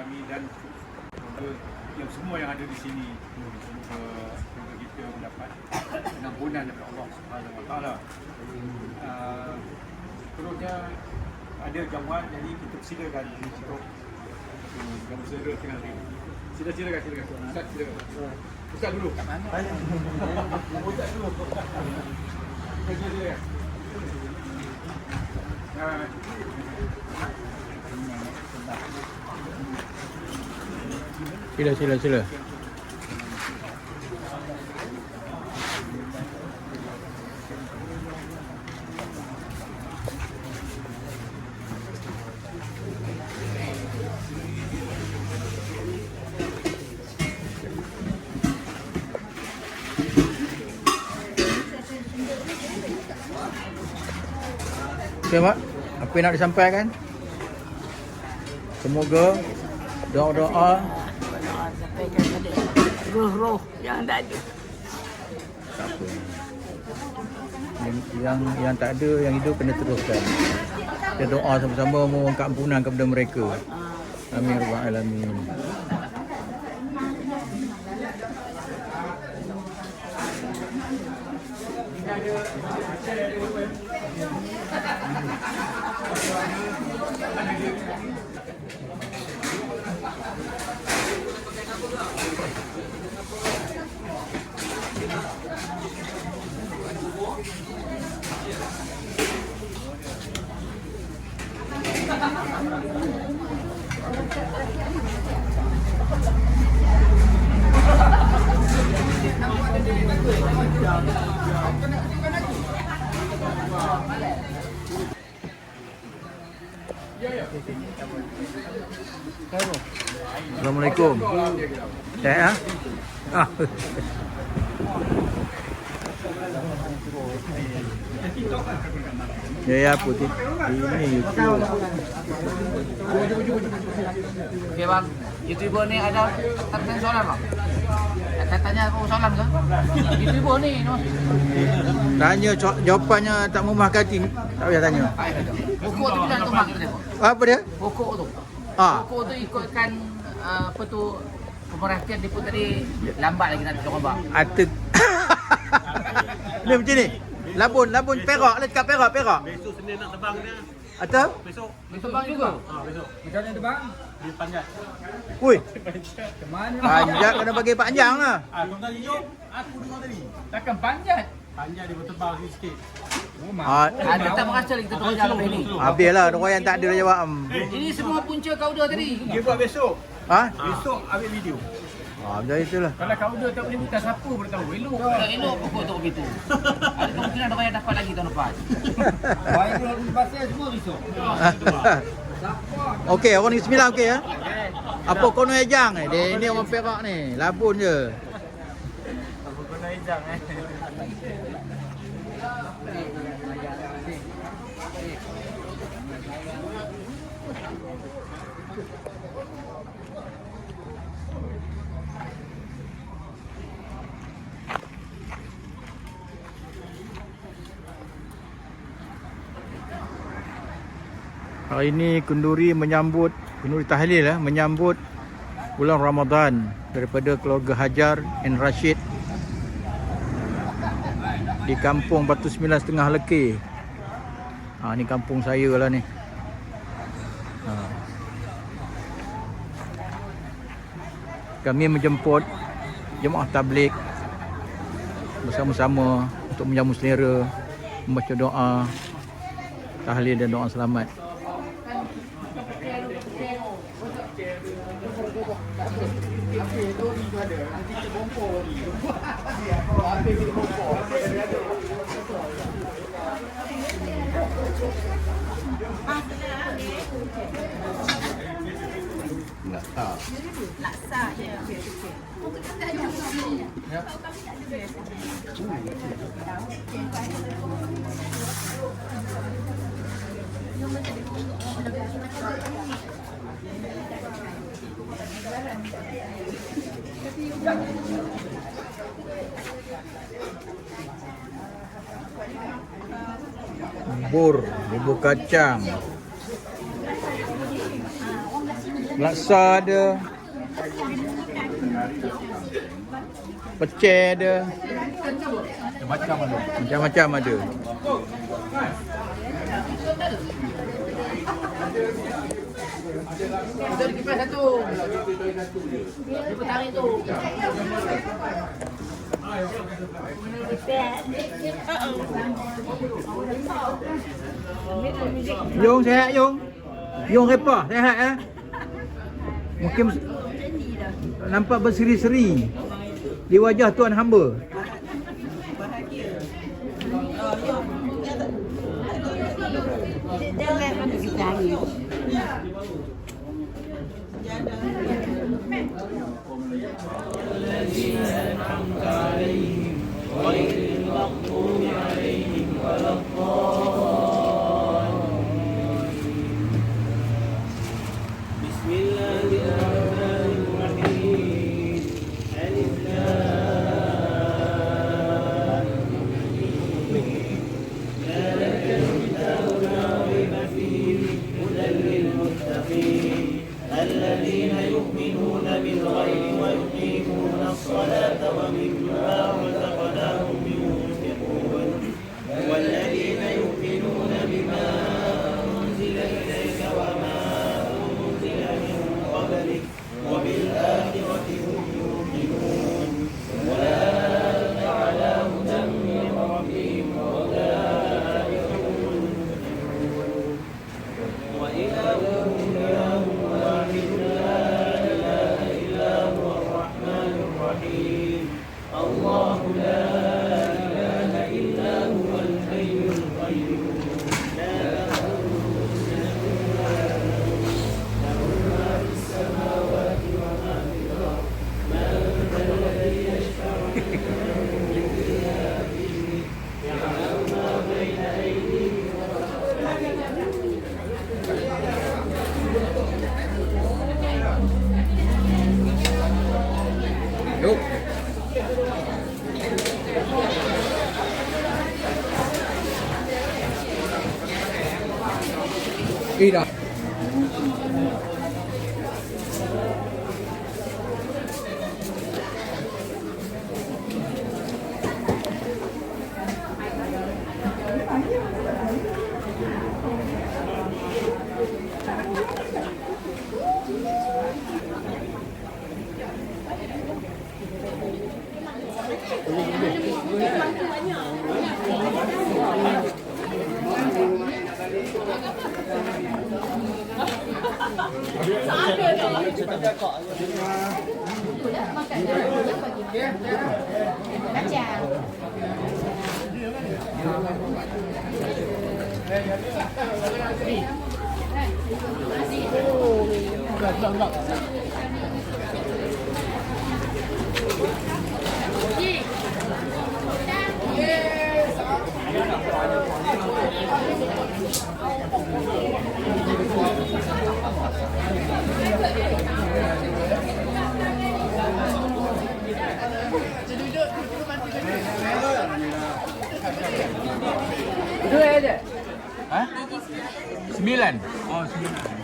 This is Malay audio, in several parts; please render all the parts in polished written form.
kami dan semoga yang semua yang ada di sini semoga kita mendapat pengampunan daripada Allah Subhanahu Wa Taala. Terusnya ada jamuan, jadi kita silakan untuk yang bersama tengah hari. Silakan. Ustaz silakan. Ustaz dulu. Ustaz dulu. Sila. Okey, Mak. Apa yang nak disampaikan? Semoga doa-doa sampaikan pada roh-roh yang tak ada. tak apa. Yang tak ada, yang hidup kena teruskan. Kita doa sama-sama memohon keampunan kepada mereka. Amin ya rabbal alamin. Assalamualaikum. Sehat ah? Ya apa tu? Ini YouTube. Okey bang, YouTuber ni ada tanya soalan bang? Ada tanya apa soalan ke? YouTuber ni no. Tanya jawapannya tak memuaskan hati. Tak payah tanya. Pokok tu bilang tu mak kita. Apa dia? Pokok tu. Ah. Pokok tu ikutkan apa tu pemerhatian dia pun tadi lambat lagi nak dorang bang. Atuk. Ni macam ni. Labun perak lah, cakap perak. Besok Senin nak terbang dia. Atau? Besok. Besok bang juga. Besok. Macam mana tu bang? Di Panjat. Ui, Ke mana? panjat kena bagi panjang lah. Kau tadi jom. Aku dengar tadi. Takkan panjat. Panjat dia berterbang sikit. Ada tak merasa lagi kita terus jalan ini. Habis lah, orang yang tak ada dah jawab. Ini semua punca kauda tadi. Dia buat besok. Ha? Besok ambil video. Macam itulah. Kalau kau dah tak boleh buta siapa boleh tahu. Elok. Tak elok pokok tu begitu. Ada kemungkinan orang yang dapat lagi tahun depan. Viral di pasal semua besok. Okey, orang ni sembilan okey ya. Apa kono ejang ni? Dia ni orang Perak ni. Labun je. Apa guna ejang Hari ini kenduri tahlil menyambut bulan Ramadan daripada keluarga Hajar and Rashid di kampung Batu Sembilan Setengah Lekir. Ni kampung saya lah ni. Kami menjemput jemaah tabligh bersama-sama untuk menjamu selera, membaca doa tahlil dan doa selamat. Laksa je. Bubur kacang. Laksa ada. Pecel ada. Macam ada. Macam-macam ada. Kita ada kipas satu. Dia tarik tu. Yung sehat Yung. Yung repah sehat Mungkin nampak berseri-seri di wajah tuan hamba. Jangan mana kita angin. الذين يؤمنون بالغيب ويقيمون الصلاة ومما رزقناهم ينفقون والذين يؤمنون بما أنزل إليك وما أنزل من قبلك وبالآخرة هم يوقنون أولئك على هدى من ربهم وأولئك هم المفلحون وإلهكم إله واحد لا إله إلا هو الرحمن الرحيم الله لا إله إلا هو الحي القيوم لا تأخذه سنة ولا نوم له ما في السماوات وما في الأرض من ذا الذي يشفع عنده إلا بإذنه يعلم ما بين أيديهم Yuk. Dah. Dua aja. Ha? 9. Oh, 9.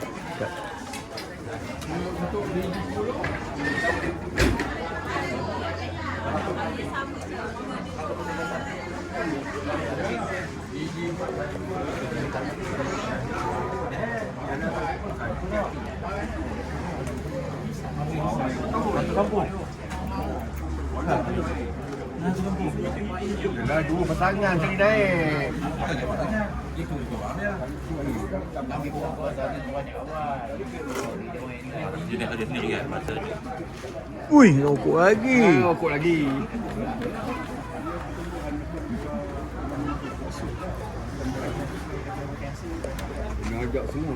Dah dua pasangan tadi naik. Dia ada sendiri kan masa tu. Ui, rokok lagi. Rokok lagi. Nak ajak semua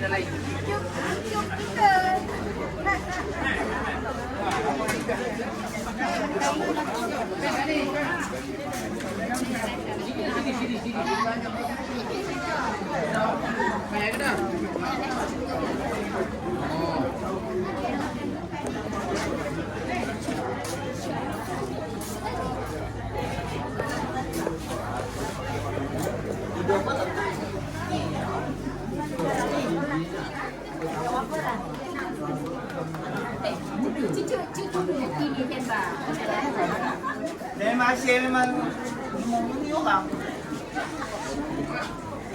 ada lain. Kayak ke dah?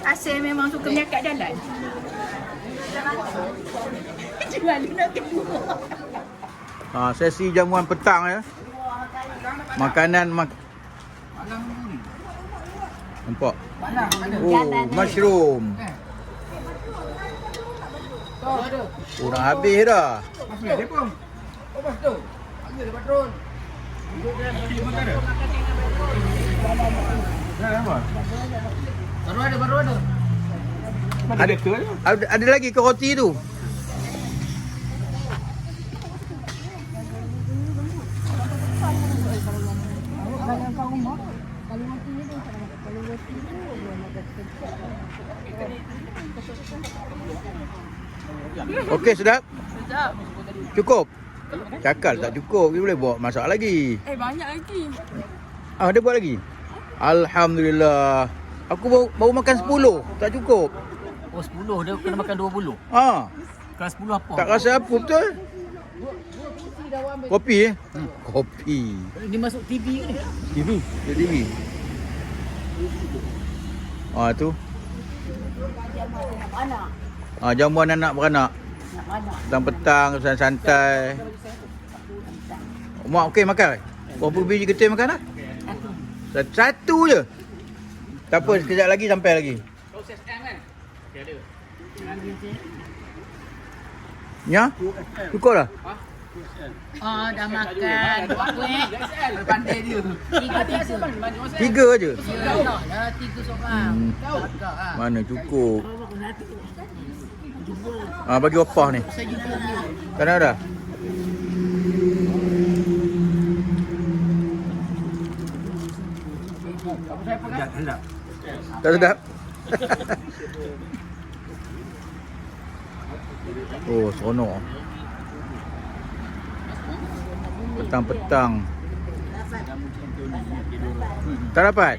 Asyik memang suka menyakat jalan. Jangan nak kedua. Sesi jamuan petang ya. Makanan nampak. Oh, mushroom. Kurang habis dah. Dia pun. Lepas tu. Panggil dia patron. Baru ada. Ada lagi ke roti tu? Okey, sedap? Sedap. Cukup? Cakal tak cukup, dia boleh bawa masak lagi. Banyak lagi. Dia buat lagi? Alhamdulillah. Aku baru makan 10, tak cukup. Oh 10, dia kena makan 20. Kelas 10 apa? Tak rasa apa betul? Kopi Kopi. Dia masuk TV ke ni? Dia TV. Tu. Jamuan anak beranak. Petang-petang, santai-santai. Mak okey makan? Berapa biji getih makan dah? Satu je. Tak apa, sekejap lagi sampai lagi. Proses M kan? Okey ada. Ya? Cukup dah? Dah makan. Pandai dia. 3 je? Dah 3 seorang. Mana cukup? Bagi opah ni. Tak nak dah? Tak sedap? Oh, seronok. Petang-petang. Tak dapat?